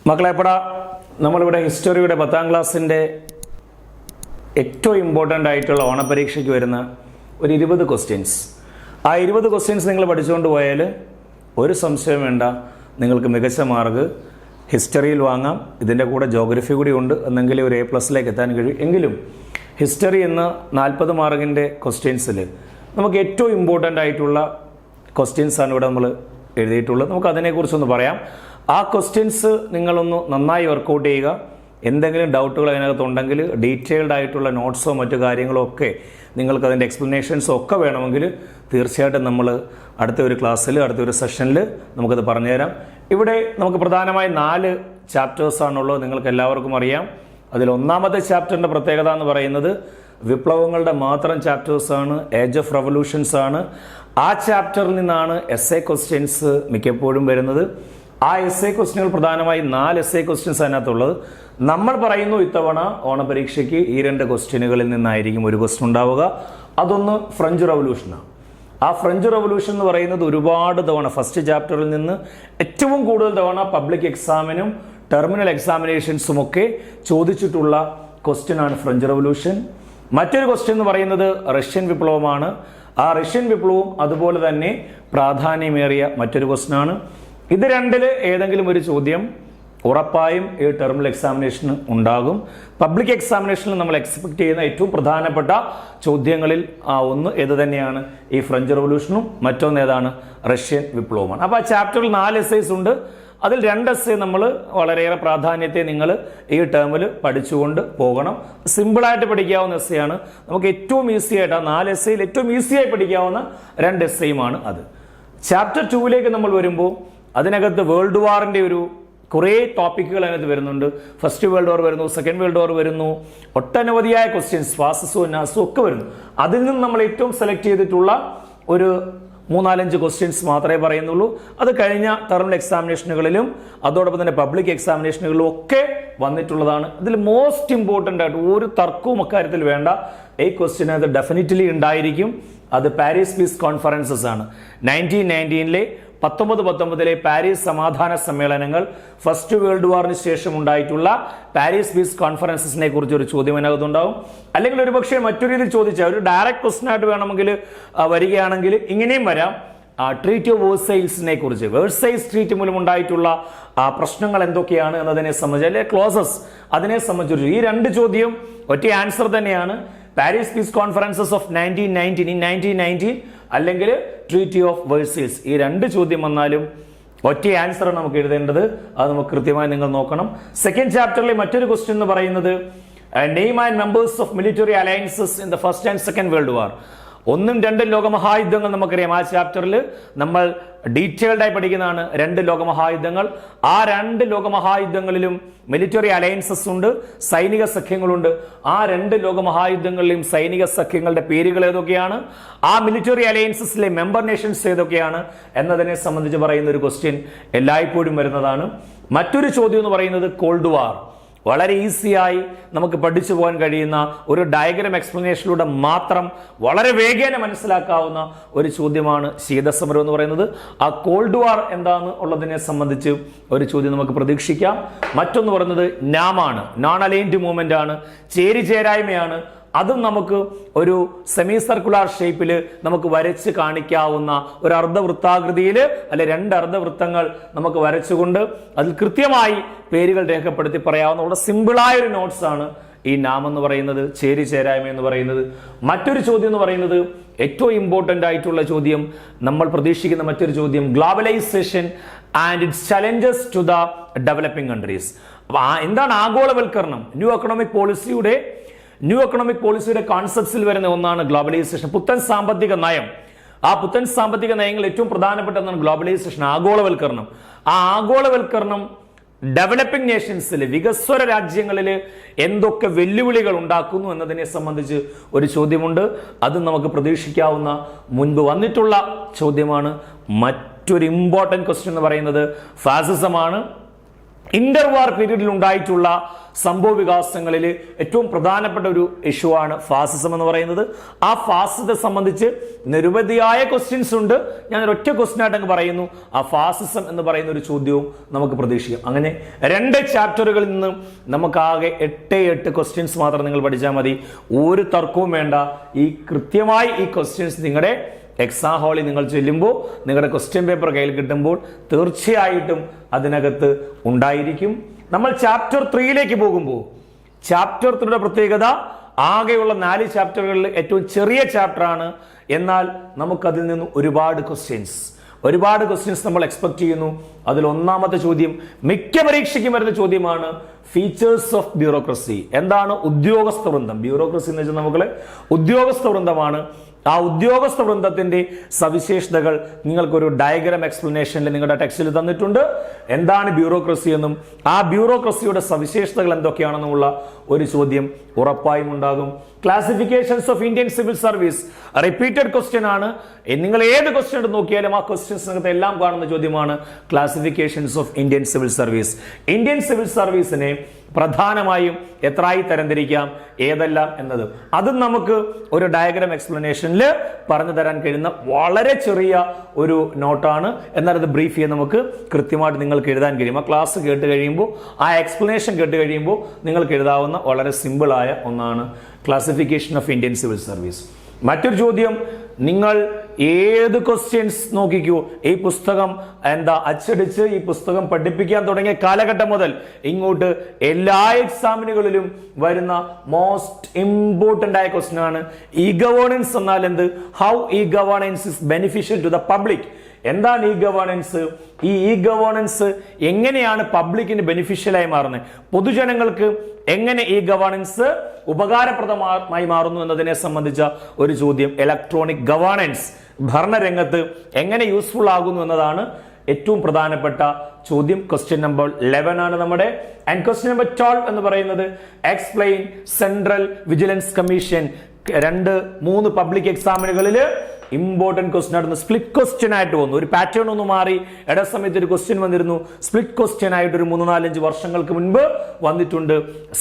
മക്കളെപ്പട നമ്മളിവിടെ ഹിസ്റ്ററിയുടെ 10ാം ക്ലാസ്സിൻ്റെ ഏറ്റവും ഇമ്പോർട്ടൻ്റ് ആയിട്ടുള്ള ഓണപരീക്ഷയ്ക്ക് വരുന്ന ഒരു 20 ക്വസ്റ്റ്യൻസ്. ആ 20 ക്വസ്റ്റ്യൻസ് നിങ്ങൾ പഠിച്ചുകൊണ്ട് പോയാൽ ഒരു സംശയം വേണ്ട, നിങ്ങൾക്ക് മികച്ച മാർക്ക് ഹിസ്റ്ററിയിൽ വാങ്ങാം. ഇതിൻ്റെ കൂടെ ജോഗ്രഫി കൂടി ഉണ്ട്, എന്നെങ്കിലും ഒരു A+ എത്താൻ കഴിയും. എങ്കിലും ഹിസ്റ്ററി എന്ന 40 മാർക്കിൻ്റെ ക്വസ്റ്റ്യൻസിൽ നമുക്ക് ഏറ്റവും ഇമ്പോർട്ടൻ്റ് ആയിട്ടുള്ള ക്വസ്റ്റ്യൻസാണ് ഇവിടെ നമ്മൾ എഴുതിയിട്ടുള്ളത്. നമുക്ക് അതിനെക്കുറിച്ചൊന്ന് പറയാം. ആ ക്വസ്റ്റ്യൻസ് നിങ്ങളൊന്ന് നന്നായി വർക്കൗട്ട് ചെയ്യുക. എന്തെങ്കിലും ഡൗട്ടുകൾ അതിനകത്തുണ്ടെങ്കിൽ ഡീറ്റെയിൽഡ് ആയിട്ടുള്ള നോട്ട്സോ മറ്റു കാര്യങ്ങളോ ഒക്കെ നിങ്ങൾക്ക് അതിൻ്റെ എക്സ്പ്ലനേഷൻസോ ഒക്കെ വേണമെങ്കിൽ തീർച്ചയായിട്ടും നമ്മൾ അടുത്ത ഒരു ക്ലാസ്സിൽ അടുത്തൊരു സെഷനിൽ നമുക്കത് പറഞ്ഞുതരാം. ഇവിടെ നമുക്ക് പ്രധാനമായി 4 ചാപ്റ്റേഴ്സാണുള്ളത്, നിങ്ങൾക്ക് എല്ലാവർക്കും അറിയാം. അതിൽ ഒന്നാമത്തെ ചാപ്റ്ററിൻ്റെ പ്രത്യേകത എന്ന് പറയുന്നത് വിപ്ലവങ്ങളുടെ മാത്രം ചാപ്റ്റേഴ്സാണ്, ഏജ് ഓഫ് റവല്യൂഷൻസ് ആണ്. ആ ചാപ്റ്ററിൽ നിന്നാണ് essay ക്വസ്റ്റ്യൻസ് മിക്കപ്പോഴും വരുന്നത്. ആ essay ക്വസ്റ്റ്യനുകൾ പ്രധാനമായി 4 essay ക്വസ്റ്റ്യൻസ് അതിനകത്തുള്ളത്. നമ്മൾ പറയുന്നു ഇത്തവണ ഓണപരീക്ഷയ്ക്ക് ഈ 2 ക്വസ്റ്റ്യനുകളിൽ നിന്നായിരിക്കും ഒരു ക്വസ്റ്റ്യൻ ഉണ്ടാവുക. അതൊന്ന് ഫ്രഞ്ച് റവല്യൂഷനാണ്. ആ ഫ്രഞ്ച് റവല്യൂഷൻ എന്ന് പറയുന്നത് ഒരുപാട് തവണ ഫസ്റ്റ് ചാപ്റ്ററിൽ നിന്ന് ഏറ്റവും കൂടുതൽ തവണ പബ്ലിക് എക്സാമിനും ടെർമിനൽ എക്സാമിനേഷൻസും ഒക്കെ ചോദിച്ചിട്ടുള്ള ക്വസ്റ്റ്യനാണ് ഫ്രഞ്ച് റവല്യൂഷൻ. മറ്റൊരു ക്വസ്റ്റ്യൻ എന്ന് പറയുന്നത് റഷ്യൻ വിപ്ലവമാണ്. ആ റഷ്യൻ വിപ്ലവവും അതുപോലെ തന്നെ പ്രാധാന്യമേറിയ മറ്റൊരു ക്വസ്റ്റ്യനാണ്. ഇത് രണ്ടിൽ ഏതെങ്കിലും ഒരു ചോദ്യം ഉറപ്പായും ഈ ടെർമിനൽ എക്സാമിനേഷന് ഉണ്ടാകും. പബ്ലിക് എക്സാമിനേഷനിൽ നമ്മൾ എക്സ്പെക്ട് ചെയ്യുന്ന ഏറ്റവും പ്രധാനപ്പെട്ട ചോദ്യങ്ങളിൽ ഒന്ന് ഏത് തന്നെയാണ്, ഈ ഫ്രഞ്ച് റവല്യൂഷനും മറ്റൊന്ന് ഏതാണ്, റഷ്യൻ വിപ്ലവമാണ്. അപ്പോൾ ആ ചാപ്റ്ററിൽ 4 essays ഉണ്ട്. അതിൽ 2 essay നമ്മൾ വളരെയേറെ പ്രാധാന്യത്തെ നിങ്ങൾ ഈ ടേമിൽ പഠിച്ചുകൊണ്ട് പോകണം. സിമ്പിളായിട്ട് പഠിക്കാവുന്ന essay ആണ്. നമുക്ക് ഏറ്റവും ഈസി ആയിട്ട് ആ 4 essayയിൽ ഏറ്റവും ഈസിയായി പഠിക്കാവുന്ന 2 essayയുമാണ് അത്. ചാപ്റ്റർ 2ലേക്ക് നമ്മൾ വരുമ്പോൾ അതിനകത്ത് വേൾഡ് വാറിൻ്റെ ഒരു കുറേ ടോപ്പിക്കുകൾ അതിനകത്ത് വരുന്നുണ്ട്. ഫസ്റ്റ് വേൾഡ് വാർ വരുന്നു, സെക്കൻഡ് വേൾഡ് വാർ വരുന്നു, ഒട്ടനവധിയായ ക്വസ്റ്റ്യൻസ്, ഫാസിസവും നാസും ഒക്കെ വരുന്നു. അതിൽ നിന്ന് നമ്മൾ ഏറ്റവും സെലക്ട് ചെയ്തിട്ടുള്ള ഒരു 3-4 ക്വസ്റ്റ്യൻസ് മാത്രമേ പറയുന്നുള്ളൂ. അത് കഴിഞ്ഞ ടെർമിനൽ എക്സാമിനേഷനുകളിലും അതോടൊപ്പം തന്നെ പബ്ലിക് എക്സാമിനേഷനുകളിലും ഒക്കെ വന്നിട്ടുള്ളതാണ്. ഇതിൽ മോസ്റ്റ് ഇമ്പോർട്ടൻ്റ് ആയിട്ട് ഒരു തർക്കവും അക്കാര്യത്തിൽ വേണ്ട, ഈ ക്വസ്റ്റ്യൻ അത് ഡെഫിനറ്റ്ലി ഉണ്ടായിരിക്കും. അത് പാരീസ് പീസ് കോൺഫറൻസസ് ആണ്. 1919 1919 പാരീസ് സമാധാന സമ്മേളനങ്ങൾ, ഫസ്റ്റ് വേൾഡ് വാറിന് ശേഷം ഉണ്ടായിട്ടുള്ള പാരീസ് പീസ് കോൺഫറൻസസിനെ കുറിച്ച് ഒരു ചോദ്യം അതിനകത്തുണ്ടാവും. അല്ലെങ്കിൽ ഒരുപക്ഷെ മറ്റൊരു രീതിയിൽ ചോദിച്ചാൽ ഒരു ഡയറക്റ്റ് ക്വസ്റ്റൻ ആയിട്ട് വേണമെങ്കിൽ വരികയാണെങ്കിൽ ഇങ്ങനെയും വരാം. ട്രീറ്റി ഓഫ് വേഴ്സൈൽസിനെ കുറിച്ച്, വേഴ്സൈൽസ് ട്രീറ്റി മൂലം ഉണ്ടായിട്ടുള്ള പ്രശ്നങ്ങൾ എന്തൊക്കെയാണ് എന്നതിനെ സംബന്ധിച്ച്, അല്ലെങ്കിൽ ക്ലോസസ് അതിനെ സംബന്ധിച്ചൊരു ഈ 2 ചോദ്യം ഒറ്റ ആൻസർ തന്നെയാണ്. പാരീസ് പീസ് കോൺഫറൻസസ് ഓഫ് 1919 അല്ലെങ്കിൽ ട്രീറ്റി ഓഫ് വേഴ്സൈൽസ്, ഈ 2 ചോദ്യം വന്നാലും ഒറ്റ ആൻസർ നമുക്ക് എഴുതേണ്ടത്. അത് നമുക്ക് കൃത്യമായി നിങ്ങൾ നോക്കണം. സെക്കൻഡ് ചാപ്റ്ററിലെ മറ്റൊരു ക്വസ്റ്റ്യൻ എന്ന് പറയുന്നത് name and members of military alliances in the first and second world war. 1ഉം 2ഉം ലോകമഹായുദ്ധങ്ങൾ നമുക്കറിയാം. ആ ചാപ്റ്ററിൽ നമ്മൾ ഡീറ്റെയിൽഡായി പഠിക്കുന്നതാണ് 2 ലോകമഹായുദ്ധങ്ങൾ. ആ 2 ലോകമഹായുദ്ധങ്ങളിലും മിലിറ്ററി അലയൻസസ് ഉണ്ട്, സൈനിക സഖ്യങ്ങളുണ്ട്. ആ 2 ലോകമഹായുദ്ധങ്ങളിലെയും സൈനിക സഖ്യങ്ങളുടെ പേരുകൾ ഏതൊക്കെയാണ്, ആ മിലിറ്ററി അലയൻസസിലെ മെമ്പർ നേഷൻസ് ഏതൊക്കെയാണ് എന്നതിനെ സംബന്ധിച്ച് പറയുന്ന ഒരു ക്വസ്റ്റ്യൻ എല്ലായ്പ്പോഴും വരുന്നതാണ്. മറ്റൊരു ചോദ്യം എന്ന് പറയുന്നത് കോൾഡ് വാർ. വളരെ ഈസിയായി നമുക്ക് പഠിച്ചു പോകാൻ കഴിയുന്ന ഒരു ഡയഗ്രാം എക്സ്പ്ലനേഷനിലൂടെ മാത്രം വളരെ വേഗേന മനസ്സിലാക്കാവുന്ന ഒരു ചോദ്യമാണ് ശീതസമരം എന്ന് പറയുന്നത്. ആ കോൾഡ് വാർ എന്താണെന്ന് ഉള്ളതിനെ സംബന്ധിച്ച് ഒരു ചോദ്യം നമുക്ക് പ്രതീക്ഷിക്കാം. മറ്റൊന്ന് പറയുന്നത് നാമാണ്, നോൺ അലൈൻഡ് മൂവ്മെന്റ് ആണ്, ചേരിചേരായ്മയാണ്. അതും നമുക്ക് ഒരു സെമി സർക്കുലർ ഷേപ്പിൽ നമുക്ക് വരച്ച് കാണിക്കാവുന്ന ഒരു അർദ്ധവൃത്താകൃതിയിൽ അല്ലെ 2 അർദ്ധവൃത്തങ്ങൾ നമുക്ക് വരച്ചുകൊണ്ട് അതിൽ കൃത്യമായി പേരുകൾ രേഖപ്പെടുത്തി പറയാവുന്ന വളരെ സിമ്പിളായ ഒരു നോട്ട്സ് ആണ് ഈ നാം എന്ന് പറയുന്നത്, ചേരിചേരായ്മ എന്ന് പറയുന്നത്. മറ്റൊരു ചോദ്യം എന്ന് പറയുന്നത് ഏറ്റവും ഇമ്പോർട്ടൻ്റ് ആയിട്ടുള്ള ചോദ്യം, നമ്മൾ പ്രതീക്ഷിക്കുന്ന മറ്റൊരു ചോദ്യം, globalisation and its challenges to the developing countries. അപ്പൊ എന്താണ് ആഗോളവൽക്കരണം? ന്യൂ എക്കണോമിക് പോളിസിയുടെ കോൺസെപ്റ്റ്സിൽ വരുന്ന ഒന്നാണ് ഗ്ലോബലൈസേഷൻ, പുത്തൻ സാമ്പത്തിക നയം. ആ പുത്തൻ സാമ്പത്തിക നയങ്ങൾ ഏറ്റവും പ്രധാനപ്പെട്ട ഒന്നാണ് ഗ്ലോബലൈസേഷൻ, ആഗോളവൽക്കരണം. ആ ആഗോളവൽക്കരണം ഡെവലപ്പിംഗ് നേഷൻസിൽ, വികസ്വര രാജ്യങ്ങളിൽ എന്തൊക്കെ വെല്ലുവിളികൾ ഉണ്ടാക്കുന്നു എന്നതിനെ സംബന്ധിച്ച് ഒരു ചോദ്യമുണ്ട്. അത് നമുക്ക് പ്രതീക്ഷിക്കാവുന്ന മുൻപ് വന്നിട്ടുള്ള ചോദ്യമാണ്. മറ്റൊരു ഇമ്പോർട്ടൻറ്റ് ക്വസ്റ്റ്യൻ എന്ന് പറയുന്നത് ഫാസിസമാണ്. ഇന്റർവാർ പീരീഡിൽ ഉണ്ടായിട്ടുള്ള സംഭവ വികാസങ്ങളിൽ ഏറ്റവും പ്രധാനപ്പെട്ട ഒരു ഇഷ്യൂ ആണ് ഫാസിസം എന്ന് പറയുന്നത്. ആ ഫാസിസത്തെ സംബന്ധിച്ച് നിരവധിയായ ക്വസ്റ്റ്യൻസ് ഉണ്ട്. ഞാൻ ഒരൊറ്റ ക്വസ്റ്റ്യൻ ആയിട്ട് അങ്ങ് പറയുന്നു. ആ ഫാസിസം എന്ന് പറയുന്ന ഒരു ചോദ്യവും നമുക്ക് പ്രതീക്ഷിക്കാം. അങ്ങനെ 2 ചാപ്റ്ററുകളിൽ നിന്ന് നമുക്കാകെ 8 ക്വസ്റ്റ്യൻസ് മാത്രം നിങ്ങൾ പഠിച്ചാൽ മതി. ഒരു തർക്കവും വേണ്ട. കൃത്യമായി ഈ ക്വസ്റ്റ്യൻസ് നിങ്ങളുടെ എക്സാം ഹാളിൽ നിങ്ങൾ ചെല്ലുമ്പോൾ, നിങ്ങളുടെ ക്വസ്റ്റ്യൻ പേപ്പർ കയ്യിൽ കിട്ടുമ്പോൾ തീർച്ചയായിട്ടും അതിനകത്ത് ഉണ്ടായിരിക്കും. നമ്മൾ ചാപ്റ്റർ 3ലേക്ക് പോകുമ്പോൾ, ചാപ്റ്റർ 3യുടെ പ്രത്യേകത ആകെയുള്ള 4 ചാപ്റ്ററുകളിൽ ഏറ്റവും ചെറിയ ചാപ്റ്ററാണ്. എന്നാൽ നമുക്കതിൽ നിന്ന് ഒരുപാട് ക്വസ്റ്റ്യൻസ് നമ്മൾ എക്സ്പെക്ട് ചെയ്യുന്നു. അതിൽ ഒന്നാമത്തെ ചോദ്യം മിക്ക പരീക്ഷയ്ക്കും വരുന്ന ചോദ്യമാണ്. Features of bureaucracy. എന്താണ് ഉദ്യോഗസ്ഥ വൃന്ദം? ബ്യൂറോക്രസി എന്ന് വെച്ചാൽ നമുക്ക് ഉദ്യോഗസ്ഥ വൃന്ദമാണ്. ആ ഉദ്യോഗസ്ഥ വൃന്ദത്തിന്റെ സവിശേഷതകൾ നിങ്ങൾക്കൊരു ഡയഗ്രാം എക്സ്പ്ലനേഷനിൽ നിങ്ങളുടെ ടെക്സ്റ്റിൽ തന്നിട്ടുണ്ട്. എന്താണ് ബ്യൂറോക്രസി എന്നും ആ ബ്യൂറോക്രസിയുടെ സവിശേഷതകൾ എന്തൊക്കെയാണെന്നുമുള്ള ഒരു ചോദ്യം ഉറപ്പായും ഉണ്ടാകും. Classifications of Indian civil service repeated question ആണ്. നിങ്ങൾ ഏത് ക്വസ്റ്റ്യൻ എടുത്ത് നോക്കിയാലും ആ ക്വസ്റ്റ്യൻസിനകത്ത് എല്ലാം കാണുന്ന ചോദ്യമാണ് classifications of Indian civil service. Indian civil സർവീസിനെ പ്രധാനമായും എത്രയായി തരംതിരിക്കാം, ഏതെല്ലാം എന്നത് അതും നമുക്ക് ഒരു ഡയഗ്രാം എക്സ്പ്ലനേഷനിൽ പറഞ്ഞു തരാൻ കഴിയുന്ന വളരെ ചെറിയ ഒരു നോട്ടാണ്. എന്നാൽ അത് ബ്രീഫ് ചെയ്യാൻ നമുക്ക് കൃത്യമായിട്ട് നിങ്ങൾക്ക് എഴുതാൻ കഴിയും. ആ ക്ലാസ് കേട്ട് കഴിയുമ്പോൾ, ആ എക്സ്പ്ലനേഷൻ കേട്ട് കഴിയുമ്പോൾ നിങ്ങൾക്ക് എഴുതാവുന്ന വളരെ സിമ്പിളായ ഒന്നാണ് classification of Indian civil service. മറ്റൊരു ചോദ്യം, നിങ്ങൾ ഏത് ക്വസ്റ്റ്യൻസ് നോക്കിക്കൂ, ഈ പുസ്തകം അച്ചടിച്ച് ഈ പുസ്തകം പഠിപ്പിക്കാൻ തുടങ്ങിയ കാലഘട്ടം മുതൽ ഇങ്ങോട്ട് എല്ലാ എക്സാമിനുകളിലും വരുന്ന മോസ്റ്റ് ഇമ്പോർട്ടന്റ് ആയ ക്വസ്റ്റ്യൻ ആണ് ഇ ഗവേണൻസ് എന്നാൽ എന്ത്? How e governance is beneficial to the public. എന്താണ് ഇ ഗവേണൻസ്? ഈ ഗവേണൻസ് എങ്ങനെയാണ് പബ്ലിക്കിന് ബെനിഫിഷ്യലായി മാറുന്നത്? പൊതുജനങ്ങൾക്ക് എങ്ങനെ ഈ ഗവേണൻസ് ഉപകാരപ്രദമായി മാറുന്നു എന്നതിനെ സംബന്ധിച്ച ഒരു ചോദ്യം. ഇലക്ട്രോണിക് ഗവേണൻസ് ഭരണരംഗത്ത് എങ്ങനെ യൂസ്ഫുൾ ആകുന്നു എന്നതാണ് ഏറ്റവും പ്രധാനപ്പെട്ട ചോദ്യം. ക്വസ്റ്റ്യൻ നമ്പർ 11 ആണ് നമ്മുടെ. ആൻഡ് ക്വസ്റ്റ്യൻ നമ്പർ 12 എന്ന് പറയുന്നത് explain central vigilance commission. 2-3 public എക്സാമിനുകളിൽ ഇമ്പോർട്ടന്റ് ക്വസ്റ്റ്യൻ ആയിരുന്നു. സ്പ്ലിറ്റ് ക്വസ്റ്റ്യൻ ആയിട്ട് വന്നു. ഒരു പാറ്റേൺ ഒന്ന് മാറി. സമയത്ത് ഒരു ക്വസ്റ്റ്യൻ വന്നിരുന്നു സ്പ്ലിറ്റ് ക്വസ്റ്റ്യൻ ആയിട്ട് ഒരു 3-4-5 വർഷങ്ങൾക്ക് മുൻപ് വന്നിട്ടുണ്ട്.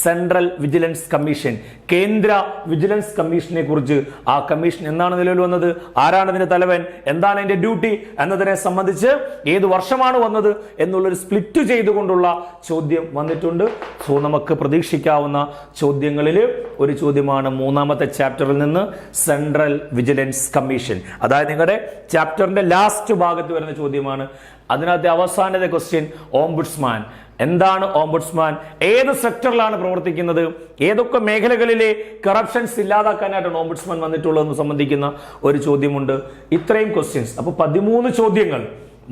സെൻട്രൽ വിജിലൻസ് കമ്മീഷൻ, കേന്ദ്ര വിജിലൻസ് കമ്മീഷനെ കുറിച്ച്. ആ കമ്മീഷൻ എന്നാണ് നിലവിൽ വന്നത്? ആരാണ് ഇതിന്റെ തലവൻ? എന്താണ് അതിന്റെ ഡ്യൂട്ടി എന്നതിനെ സംബന്ധിച്ച് ഏത് വർഷമാണ് വന്നത് എന്നുള്ളൊരു സ്പ്ലിറ്റ് ചെയ്തുകൊണ്ടുള്ള ചോദ്യം വന്നിട്ടുണ്ട്. സോ നമുക്ക് പ്രതീക്ഷിക്കാവുന്ന ചോദ്യങ്ങളിൽ ഒരു ചോദ്യമാണ് 3ാമത്തെ ചാപ്റ്ററിൽ നിന്ന് സെൻട്രൽ വിജിലൻസ് കമ്മീഷൻ. അതായത് നിങ്ങളുടെ ചാപ്റ്ററിന്റെ ലാസ്റ്റ് ഭാഗത്ത് വരുന്ന ചോദ്യമാണ്. അതിനകത്തെ അവസാനത്തെ ക്വസ്റ്റ്യൻ ഓംബുഡ്സ്മാൻ. എന്താണ് ഓംബുഡ്സ്മാൻ? ഏത് സെക്ടറിലാണ് പ്രവർത്തിക്കുന്നത്? ഏതൊക്കെ മേഖലകളിലെ കറപ്ഷൻസ് ഇല്ലാതാക്കാനായിട്ടാണ് ഓംബുഡ്സ്മാൻ വന്നിട്ടുള്ളതെന്ന് സംബന്ധിക്കുന്ന ഒരു ചോദ്യമുണ്ട്. ഇത്രയും ക്വസ്റ്റ്യൻസ്. അപ്പോൾ 13 ചോദ്യങ്ങൾ.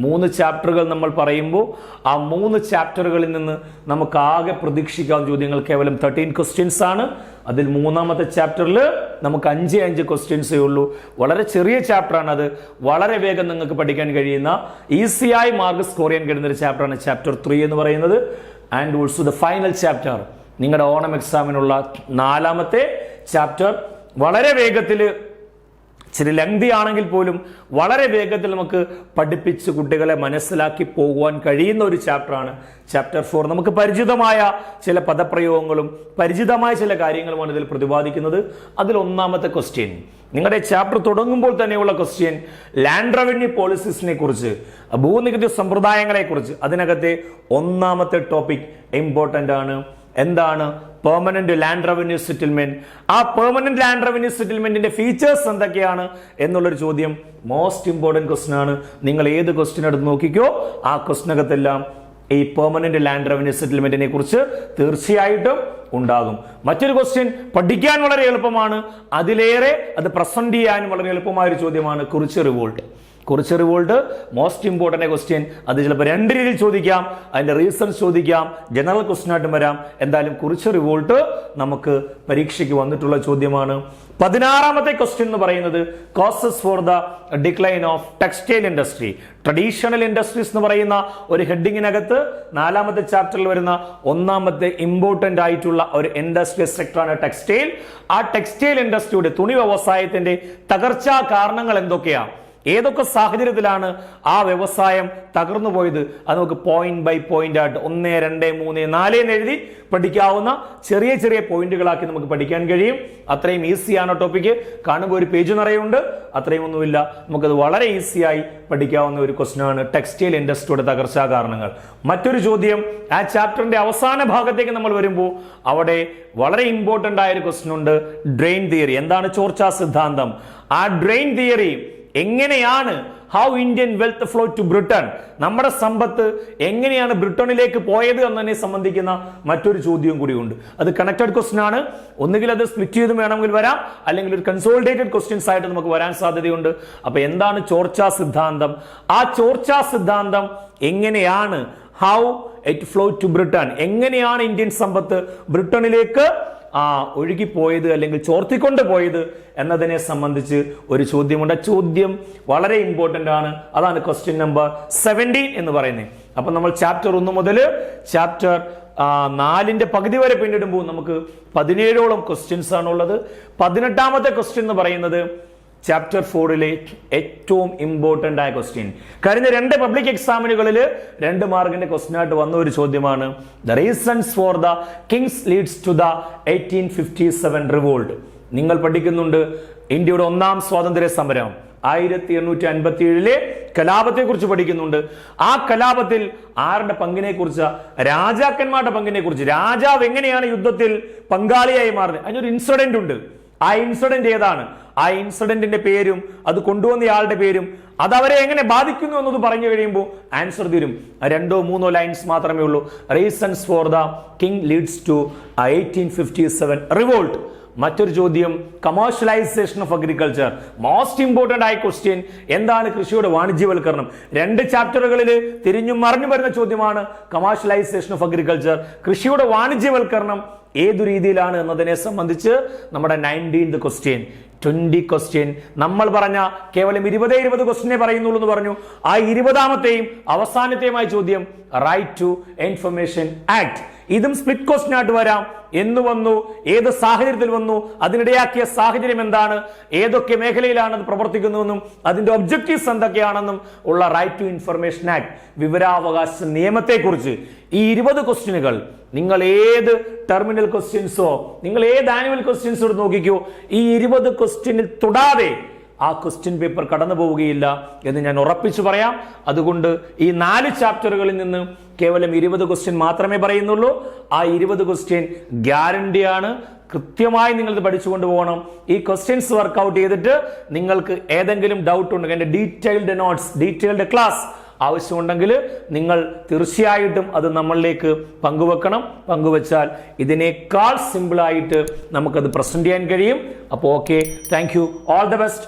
3 ചാപ്റ്ററുകൾ നമ്മൾ പറയുമ്പോൾ ആ 3 ചാപ്റ്ററുകളിൽ നിന്ന് നമുക്ക് ആകെ പ്രതീക്ഷിക്കാവുന്ന ചോദ്യങ്ങൾ കേവലം 13 ക്വസ്റ്റ്യൻസ് ആണ്. അതിൽ 3ാമത്തെ ചാപ്റ്ററിൽ നമുക്ക് 5 ക്വസ്റ്റ്യൻസേ ഉള്ളൂ. വളരെ ചെറിയ ചാപ്റ്ററാണ്. അത് വളരെ വേഗം നിങ്ങൾക്ക് പഠിക്കാൻ കഴിയുന്ന, ഈസിയായി മാർക്ക് സ്കോർ ചെയ്യാൻ കഴിയുന്ന ഒരു ചാപ്റ്ററാണ് ചാപ്റ്റർ 3 എന്ന് പറയുന്നത്. And also the final chapter, നിങ്ങളുടെ ഓണം എക്സാമിനുള്ള 4ാമത്തെ ചാപ്റ്റർ. വളരെ വേഗത്തിൽ, ഇച്ചിരി ലെങ്തി ആണെങ്കിൽ പോലും വളരെ വേഗത്തിൽ നമുക്ക് പഠിപ്പിച്ച് കുട്ടികളെ മനസ്സിലാക്കി പോകുവാൻ കഴിയുന്ന ഒരു ചാപ്റ്ററാണ് ചാപ്റ്റർ 4. നമുക്ക് പരിചിതമായ ചില പദപ്രയോഗങ്ങളും പരിചിതമായ ചില കാര്യങ്ങളുമാണ് ഇതിൽ പ്രതിപാദിക്കുന്നത്. അതിൽ 1ാമത്തെ ക്വസ്റ്റ്യൻ, നിങ്ങളുടെ ചാപ്റ്റർ തുടങ്ങുമ്പോൾ തന്നെയുള്ള ക്വസ്റ്റ്യൻ ലാൻഡ് റവന്യൂ പോളിസീസിനെ കുറിച്ച്, ഭൂനികുതി സമ്പ്രദായങ്ങളെ കുറിച്ച്. അതിനകത്തെ 1ാമത്തെ ടോപ്പിക് ഇമ്പോർട്ടന്റ് ആണ്. എന്താണ് പെർമനന്റ് ലാൻഡ് റവന്യൂ സെറ്റിൽമെന്റ്? ആ പെർമനന്റ് ലാൻഡ് റവന്യൂ സെറ്റിൽമെന്റിന്റെ ഫീച്ചേഴ്സ് എന്തൊക്കെയാണ് എന്നുള്ളൊരു ചോദ്യം മോസ്റ്റ് ഇമ്പോർട്ടന്റ് ക്വസ്റ്റ്യൻ ആണ്. നിങ്ങൾ ഏത് ക്വസ്റ്റ്യൻ എടുത്ത് നോക്കിക്കോ, ആ ക്വസ്റ്റ്യനകത്തെല്ലാം ഈ പെർമനന്റ് ലാൻഡ് റവന്യൂ സെറ്റിൽമെന്റിനെ കുറിച്ച് തീർച്ചയായിട്ടും ഉണ്ടാകും. മറ്റൊരു ക്വസ്റ്റ്യൻ പഠിക്കാൻ വളരെ എളുപ്പമാണ്, അതിലേറെ അത് പ്രസന്റ് ചെയ്യാനും വളരെ എളുപ്പമായ ഒരു ചോദ്യമാണ് Kurichya revolt. Kurichya revolt most important question. അത് ചിലപ്പോൾ 2 രീതിയിൽ ചോദിക്കാം. അതിന്റെ റീസൺസ് ചോദിക്കാം, ജനറൽ ക്വസ്റ്റ്യൻ ആയിട്ടും വരാം. എന്തായാലും കുറിച്യ റിവോൾട്ട് നമുക്ക് പരീക്ഷയ്ക്ക് വന്നിട്ടുള്ള ചോദ്യമാണ്. 16ാമത്തെ ക്വസ്റ്റ്യൻ എന്ന് പറയുന്നത് causes for the decline of textile industry. Traditional industries എന്ന് പറയുന്ന ഒരു ഹെഡിങ്ങിനകത്ത് 4ാമത്തെ ചാപ്റ്ററിൽ വരുന്ന 1ാമത്തെ ഇമ്പോർട്ടന്റ് ആയിട്ടുള്ള ഒരു ഇൻഡസ്ട്രിയൽ സെക്ടറാണ് ടെക്സ്റ്റൈൽ. ആ ടെക്സ്റ്റൈൽ ഇൻഡസ്ട്രിയുടെ, തുണി വ്യവസായത്തിന്റെ തകർച്ചാ കാരണങ്ങൾ എന്തൊക്കെയാണ്? ഏതൊക്കെ സാഹചര്യത്തിലാണ് ആ വ്യവസായം തകർന്നു പോയത്, അത് നമുക്ക് പോയിന്റ് ബൈ പോയിന്റ് ആയിട്ട് 1, 2, 3, 4 എന്ന് എഴുതി പഠിക്കാവുന്ന ചെറിയ ചെറിയ പോയിന്റുകളാക്കി നമുക്ക് പഠിക്കാൻ കഴിയും. അത്രയും ഈസിയാണ് ടോപ്പിക്ക്. കാണുമ്പോൾ ഒരു പേജ് നിറയുണ്ട്, അത്രയും ഒന്നുമില്ല. നമുക്കത് വളരെ ഈസിയായി പഠിക്കാവുന്ന ഒരു ക്വസ്റ്റ്യൻ ആണ് ടെക്സ്റ്റൈൽ ഇൻഡസ്ട്രിയുടെ തകർച്ചാ കാരണങ്ങൾ. മറ്റൊരു ചോദ്യം, ആ ചാപ്റ്ററിന്റെ അവസാന ഭാഗത്തേക്ക് നമ്മൾ വരുമ്പോൾ അവിടെ വളരെ ഇമ്പോർട്ടന്റ് ആയ ഒരു ക്വസ്റ്റ്യൻ ഉണ്ട്, ഡ്രെയിൻ തിയറി. എന്താണ് ചോർച്ചാ സിദ്ധാന്തം? ആ ഡ്രെയിൻ തിയറി എങ്ങനെയാണ് how Indian wealth flow to Britain, നമ്മുടെ സമ്പത്ത് എങ്ങനെയാണ് ബ്രിട്ടനിലേക്ക് പോയത് എന്നതിനെ സംബന്ധിക്കുന്ന മറ്റൊരു ചോദ്യവും കൂടിയുണ്ട്. അത് കണക്റ്റഡ് ക്വസ്റ്റ്യൻ ആണ്. ഒന്നുകിൽ അത് സ്പ്ലിറ്റ് ചെയ്തും വേണമെങ്കിൽ വരാം, അല്ലെങ്കിൽ ഒരു കൺസോളിഡേറ്റഡ് ക്വസ്റ്റ്യൻസ് ആയിട്ട് നമുക്ക് വരാൻ സാധ്യതയുണ്ട്. അപ്പൊ എന്താണ് ചോർച്ചാ സിദ്ധാന്തം? ആ ചോർച്ചാ സിദ്ധാന്തം എങ്ങനെയാണ് how it flow to Britain, എങ്ങനെയാണ് ഇന്ത്യൻ സമ്പത്ത് ബ്രിട്ടനിലേക്ക് ഒഴുകിപ്പോയത് അല്ലെങ്കിൽ ചോർത്തിക്കൊണ്ട് പോയത് എന്നതിനെ സംബന്ധിച്ച് ഒരു ചോദ്യമുണ്ട്. ചോദ്യം വളരെ ഇമ്പോർട്ടന്റ് ആണ്. അതാണ് ക്വസ്റ്റ്യൻ നമ്പർ 17 എന്ന് പറയുന്നത്. അപ്പൊ നമ്മൾ ചാപ്റ്റർ 1 മുതൽ ചാപ്റ്റർ 4ന്റെ പകുതി വരെ പിന്നിടുമ്പോൾ നമുക്ക് 17ഓളം ക്വസ്റ്റ്യൻസ് ആണുള്ളത്. 18ാമത്തെ ക്വസ്റ്റ്യൻ എന്ന് പറയുന്നത് ചാപ്റ്റർ 4ലെ ഏറ്റവും ഇമ്പോർട്ടന്റ് ആയ ക്വസ്റ്റ്യൻ. കഴിഞ്ഞ 2 പബ്ലിക് എക്സാമിനുകളിൽ 2 മാർക്കിന്റെ ക്വസ്റ്റ്യൻ ആയിട്ട് വന്ന ഒരു ചോദ്യമാണ്. The reasons for the kings leads to the 1857 revolt. നിങ്ങൾ പഠിക്കുന്നുണ്ട് ഇന്ത്യയുടെ 1ാം സ്വാതന്ത്ര്യ സമരം 1857ലെ കലാപത്തെ കുറിച്ച് പഠിക്കുന്നുണ്ട്. ആ കലാപത്തിൽ ആരുടെ പങ്കിനെ കുറിച്ച്? രാജാക്കന്മാരുടെ പങ്കിനെ കുറിച്ച്. രാജാവ് എങ്ങനെയാണ് യുദ്ധത്തിൽ പങ്കാളിയായി മാറുന്നത്? അതിനൊരു ഇൻസിഡന്റ് ഉണ്ട്. ആ ഇൻസിഡന്റ് ഏതാണ്? ആ ഇൻസിഡന്റിന്റെ പേരും അത് കൊണ്ടുവന്നയാളുടെ പേരും അത് അവരെ എങ്ങനെ ബാധിക്കുന്നു എന്നത് പറഞ്ഞു കഴിയുമ്പോൾ ആൻസർ തരും. 2 or 3 ലൈൻസ് മാത്രമേ ഉള്ളൂ. Reasons for the king leads to 1857 revolt. മറ്റൊരു ചോദ്യം, commercialisation of agriculture. Most important ആയ ക്വസ്റ്റ്യൻ, എന്താണ് കൃഷിയുടെ വാണിജ്യവൽക്കരണം? 2 ചാപ്റ്ററുകളിൽ തിരിഞ്ഞും മറിഞ്ഞു വരുന്ന ചോദ്യമാണ് കമേഴ്ഷ്യലൈസേഷൻ ഓഫ് അഗ്രികൾച്ചർ. കൃഷിയുടെ വാണിജ്യവൽക്കരണം ഏതു രീതിയിലാണ് എന്നതിനെ സംബന്ധിച്ച് നമ്മുടെ 19th ക്വസ്റ്റ്യൻ, 20 ക്വസ്റ്റ്യൻ. നമ്മൾ പറഞ്ഞ കേവലം 20 ക്വസ്റ്റ്യനെ പറയുന്നുള്ളൂ എന്ന് പറഞ്ഞു. ആ 20ാമത്തെയും അവസാനത്തെയുമായ ചോദ്യം റൈറ്റ് ടു ഇൻഫർമേഷൻ ആക്ട്. ഇതും സ്പ്ലിറ്റ് ക്വസ്റ്റ്യൻ ആയിട്ട് വരാം. എന്ന് വന്നു, ഏത് സാഹചര്യത്തിൽ വന്നു, അതിനിടയാക്കിയ സാഹചര്യം എന്താണ്, ഏതൊക്കെ മേഖലയിലാണ് അത് പ്രവർത്തിക്കുന്നതെന്നും അതിന്റെ ഒബ്ജക്റ്റീവ്സ് എന്തൊക്കെയാണെന്നും ഉള്ള റൈറ്റ് ടു ഇൻഫർമേഷൻ ആക്ട്, വിവരാവകാശ നിയമത്തെക്കുറിച്ച് ഈ 20 ക്വസ്റ്റ്യനുകൾ നിങ്ങൾ ഏത് ടെർമിനൽ ക്വസ്റ്റ്യൻസോ നിങ്ങൾ ഏത് ആനുവൽ ക്വസ്റ്റ്യൻസോ നോക്കിക്കോ, ഈ 20 ക്വസ്റ്റ്യനിൽ തൊടാതെ ആ ക്വസ്റ്റ്യൻ പേപ്പർ കടന്നു പോവുകയില്ല എന്ന് ഞാൻ ഉറപ്പിച്ചു പറയാം. അതുകൊണ്ട് ഈ 4 ചാപ്റ്ററുകളിൽ നിന്ന് കേവലം 20 ക്വസ്റ്റ്യൻ മാത്രമേ പറയുന്നുള്ളൂ. ആ 20 ക്വസ്റ്റ്യൻ ഗ്യാരണ്ടിയാണ്. കൃത്യമായി നിങ്ങളിത് പഠിച്ചുകൊണ്ട് പോകണം. ഈ ക്വസ്റ്റ്യൻസ് വർക്ക്ഔട്ട് ചെയ്തിട്ട് നിങ്ങൾക്ക് ഏതെങ്കിലും ഡൗട്ട് ഉണ്ടെങ്കിൽ എൻ്റെ ഡീറ്റെയിൽഡ് നോട്ട്സ്, ഡീറ്റെയിൽഡ് ക്ലാസ് ആവശ്യമുണ്ടെങ്കിൽ നിങ്ങൾ തീർച്ചയായിട്ടും അത് നമ്മളിലേക്ക് പങ്കുവെക്കണം. പങ്കുവെച്ചാൽ ഇതിനേക്കാൾ സിമ്പിളായിട്ട് നമുക്കത് പ്രസന്റ് ചെയ്യാൻ കഴിയും. അപ്പോൾ okay, thank you, all the best.